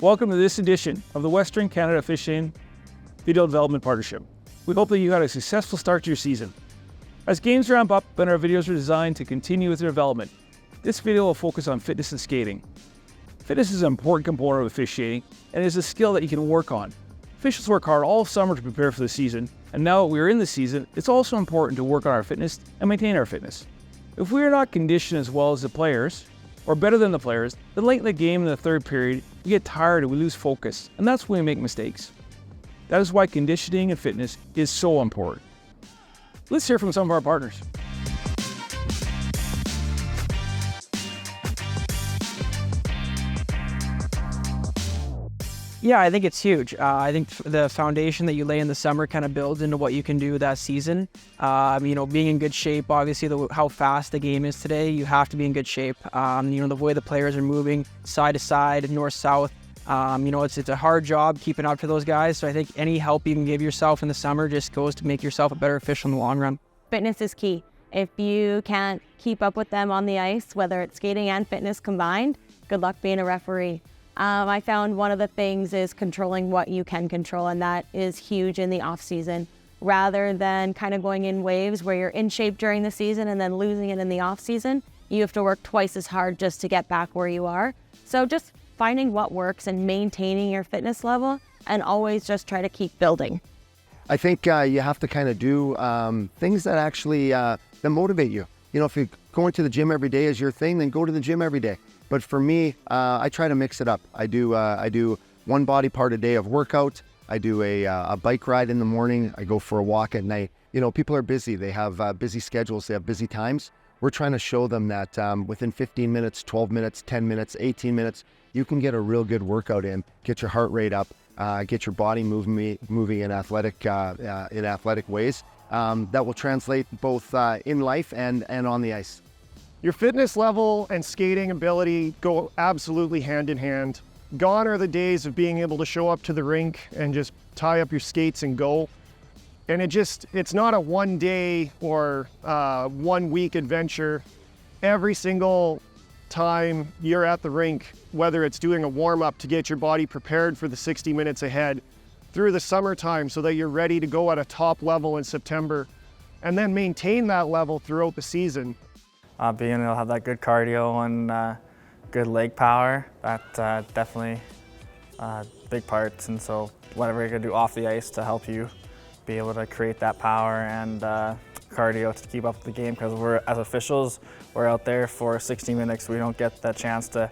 Welcome to this edition of the Western Canada Officiating Video Development Partnership. We hope that you had a successful start to your season. As games ramp up and our videos are designed to continue with their development, this video will focus on fitness and skating. Fitness is an important component of officiating and is a skill that you can work on. Officials work hard all summer to prepare for the season, and now that we are in the season, it's also important to work on our fitness and maintain our fitness. If we are not conditioned as well as the players, or better than the players, then late in the game in the third period, we get tired and we lose focus, and that's when we make mistakes. That is why conditioning and fitness is so important. Let's hear from some of our partners. Yeah, I think it's huge. I think the foundation that you lay in the summer kind of builds into what you can do that season. Being in good shape, obviously how fast the game is today, you have to be in good shape. The way the players are moving side to side, north-south, it's a hard job keeping up to those guys. So I think any help you can give yourself in the summer just goes to make yourself a better official in the long run. Fitness is key. If you can't keep up with them on the ice, whether it's skating and fitness combined, good luck being a referee. I found one of the things is controlling what you can control, and that is huge in the off season. Rather than kind of going in waves where you're in shape during the season and then losing it in the off season, you have to work twice as hard just to get back where you are. So just finding what works and maintaining your fitness level, and always just try to keep building. I think you have to kind of do things that actually that motivate you. If you're going to the gym every day is your thing, then go to the gym every day. But for me, I try to mix it up. I do one body part a day of workout. I do a bike ride in the morning. I go for a walk at night. People are busy. They have busy schedules. They have busy times. We're trying to show them that within 15 minutes, 12 minutes, 10 minutes, 18 minutes, you can get a real good workout in, get your heart rate up, get your body moving in athletic ways. That will translate both in life and on the ice. Your fitness level and skating ability go absolutely hand in hand. Gone are the days of being able to show up to the rink and just tie up your skates and go. And it's not a 1 day or 1 week adventure. Every single time you're at the rink, whether it's doing a warm up to get your body prepared for the 60 minutes ahead, through the summertime so that you're ready to go at a top level in September, and then maintain that level throughout the season. Being able to have that good cardio and good leg power, that definitely big parts. And so whatever you're gonna do off the ice to help you be able to create that power and cardio to keep up with the game, because as officials, we're out there for 60 minutes. We don't get the chance to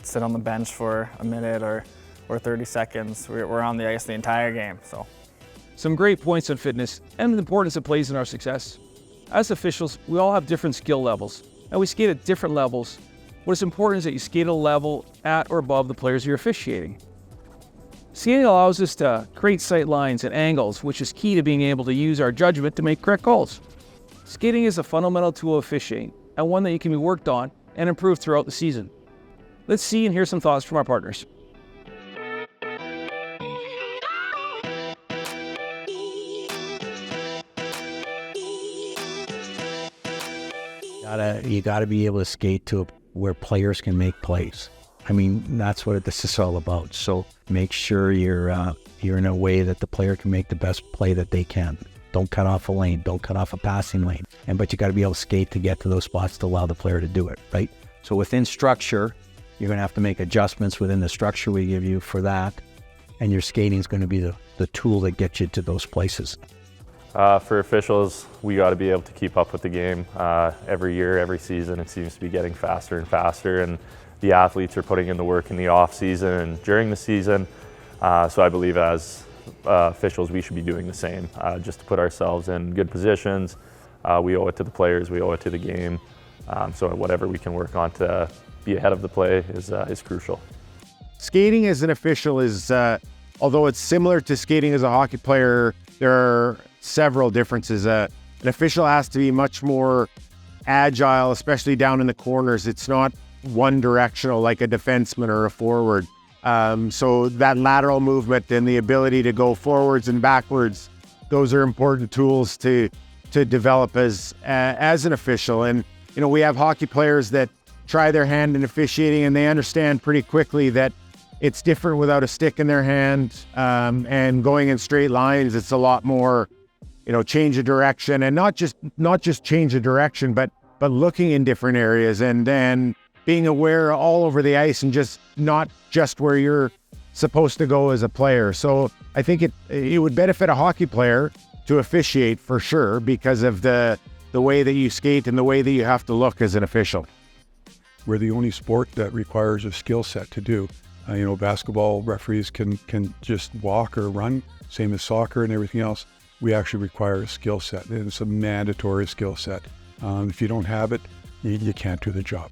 sit on the bench for a minute or 30 seconds. We're on the ice the entire game. So, Some great points on fitness and the importance it plays in our success. As officials, we all have different skill levels, and we skate at different levels. What is important is that you skate at a level at or above the players you're officiating. Skating allows us to create sight lines and angles, which is key to being able to use our judgment to make correct calls. Skating is a fundamental tool of officiating, and one that can be worked on and improved throughout the season. Let's see and hear some thoughts from our partners. You got to be able to skate to where players can make plays. I mean, that's what this is all about. So make sure you're in a way that the player can make the best play that they can. Don't cut off a lane. Don't cut off a passing lane. But you got to be able to skate to get to those spots to allow the player to do it, right? So within structure, you're going to have to make adjustments within the structure we give you for that. And your skating is going to be the tool that gets you to those places. For officials, we got to be able to keep up with the game. Every year, every season, it seems to be getting faster and faster, and the athletes are putting in the work in the off season and during the season. So I believe as officials, we should be doing the same, just to put ourselves in good positions. We owe it to the players, we owe it to the game. So whatever we can work on to be ahead of the play is crucial. Skating as an official is, although it's similar to skating as a hockey player, there are several differences. An official has to be much more agile, especially down in the corners. It's not one directional like a defenseman or a forward. So that lateral movement and the ability to go forwards and backwards, those are important tools to develop as an official. And we have hockey players that try their hand in officiating, and they understand pretty quickly that it's different without a stick in their hand, and going in straight lines. It's a lot more, change of direction, and not just change of direction, but looking in different areas and then being aware all over the ice and just not just where you're supposed to go as a player. So I think it would benefit a hockey player to officiate for sure because of the way that you skate and the way that you have to look as an official. We're the only sport that requires a skill set to do. Basketball referees can just walk or run, same as soccer and everything else. We actually require a skill set. It's a mandatory skill set. If you don't have it, you can't do the job.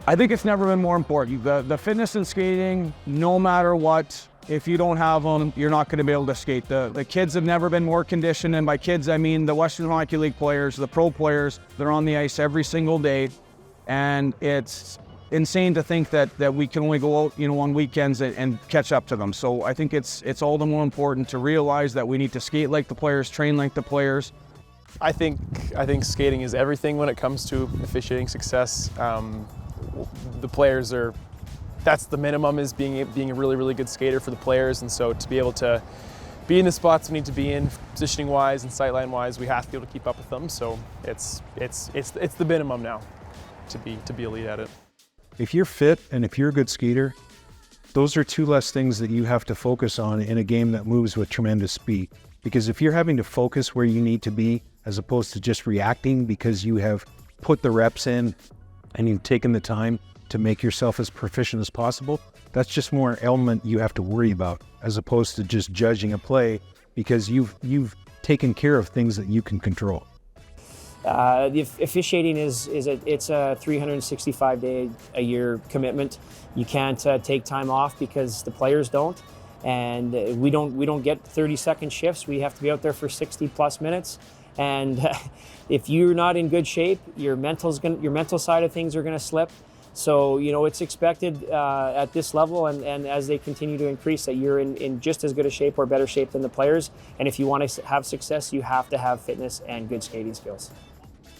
I think it's never been more important. The fitness and skating, no matter what, if you don't have them, you're not going to be able to skate. The kids have never been more conditioned, and by kids I mean the Western Hockey League players, the pro players. They're on the ice every single day, and it's insane to think that we can only go out, on weekends and catch up to them. So I think it's all the more important to realize that we need to skate like the players, train like the players. I think skating is everything when it comes to officiating success. The players that's the minimum, is being a really, really good skater for the players. And so to be able to be in the spots we need to be in, positioning wise and sightline wise, we have to be able to keep up with them. So it's the minimum now to be elite at it. If you're fit and if you're a good skater, those are two less things that you have to focus on in a game that moves with tremendous speed. Because if you're having to focus where you need to be, as opposed to just reacting because you have put the reps in and you've taken the time to make yourself as proficient as possible, that's just more an element you have to worry about, as opposed to just judging a play because you've taken care of things that you can control. The officiating is a 365-day-a-year commitment. You can't take time off because the players don't, and we don't get 30-second shifts. We have to be out there for 60+ minutes. And if you're not in good shape, your mental side of things are going to slip. So it's expected at this level, and as they continue to increase, that you're in just as good a shape or better shape than the players. And if you want to have success, you have to have fitness and good skating skills.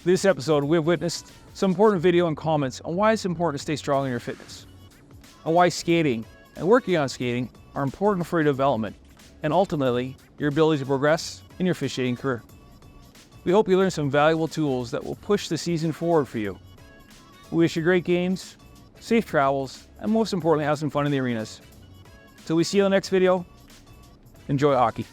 This episode, we've witnessed some important video and comments on why it's important to stay strong in your fitness, and why skating and working on skating are important for your development, and ultimately your ability to progress in your officiating career. We hope you learned some valuable tools that will push the season forward for you. We wish you great games, safe travels, and most importantly, have some fun in the arenas. Till we see you in the next video, enjoy hockey.